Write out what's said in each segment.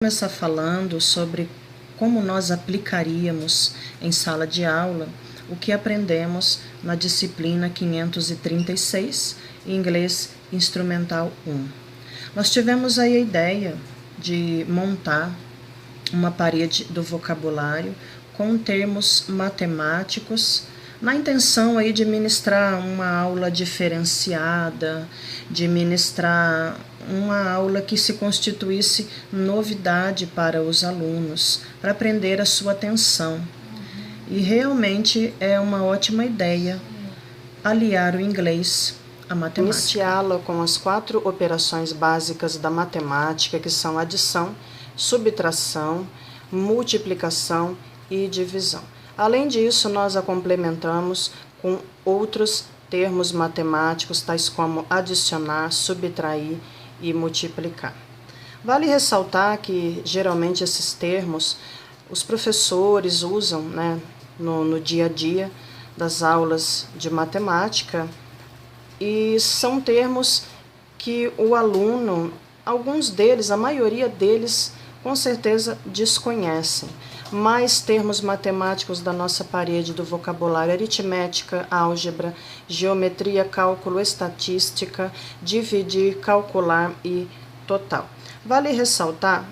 Começar falando sobre como nós aplicaríamos em sala de aula o que aprendemos na disciplina 536, Inglês Instrumental 1. Nós tivemos aí a ideia de montar uma parede do vocabulário com termos matemáticos, na intenção aí de ministrar uma aula diferenciada, de ministrar uma aula que se constituísse novidade para os alunos, para prender a sua atenção. E realmente é uma ótima ideia aliar o inglês à matemática. Iniciá-la com as 4 operações básicas da matemática, que são adição, subtração, multiplicação e divisão. Além disso, nós a complementamos com outros termos matemáticos, tais como adicionar, subtrair e multiplicar. Vale ressaltar que, geralmente, esses termos os professores usam, no dia a dia das aulas de matemática, e são termos que o aluno, alguns deles, a maioria deles, com certeza desconhecem. Mais termos matemáticos da nossa parede do vocabulário: aritmética, álgebra, geometria, cálculo, estatística, dividir, calcular e total. Vale ressaltar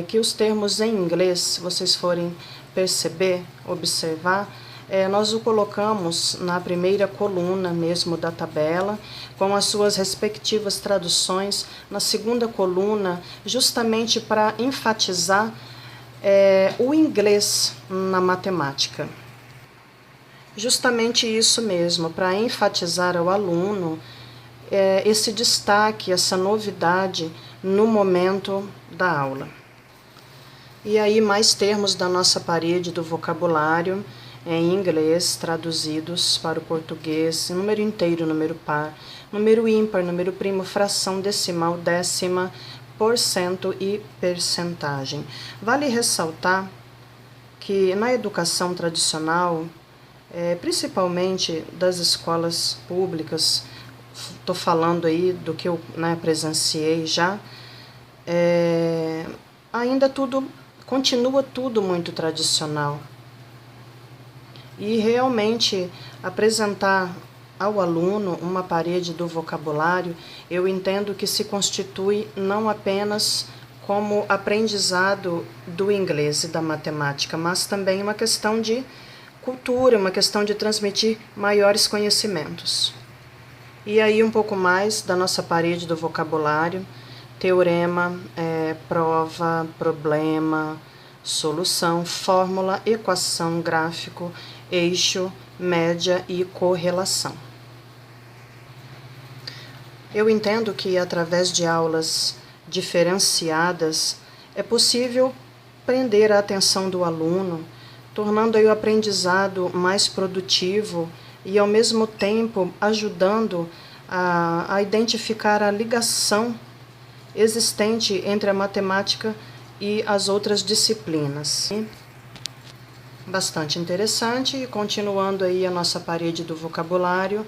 que os termos em inglês, se vocês forem observar, nós o colocamos na primeira coluna mesmo da tabela, com as suas respectivas traduções, na segunda coluna, justamente para enfatizar o inglês na matemática. Justamente isso mesmo, para enfatizar ao aluno esse destaque, essa novidade no momento da aula. E aí mais termos da nossa parede do vocabulário em inglês traduzidos para o português: número inteiro, número par, número ímpar, número primo, fração, decimal, décima, porcento e percentagem. Vale ressaltar que na educação tradicional, principalmente das escolas públicas, estou falando aí do que eu presenciei já, ainda continua tudo muito tradicional. E realmente apresentar ao aluno uma parede do vocabulário, eu entendo que se constitui não apenas como aprendizado do inglês e da matemática, mas também uma questão de cultura, uma questão de transmitir maiores conhecimentos. E aí um pouco mais da nossa parede do vocabulário: teorema, prova, problema, solução, fórmula, equação, gráfico, eixo, média e correlação. Eu entendo que através de aulas diferenciadas é possível prender a atenção do aluno, tornando aí o aprendizado mais produtivo e ao mesmo tempo ajudando a identificar a ligação existente entre a matemática e as outras disciplinas. Bastante interessante. E continuando aí a nossa parede do vocabulário,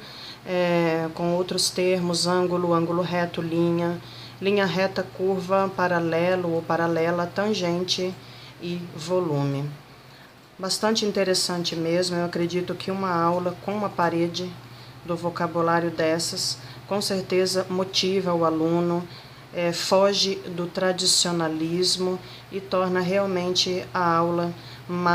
com outros termos: ângulo, ângulo reto, linha, linha reta, curva, paralelo ou paralela, tangente e volume. Bastante interessante mesmo. Eu acredito que uma aula com uma parede do vocabulário dessas, com certeza motiva o aluno, foge do tradicionalismo e torna realmente a aula mais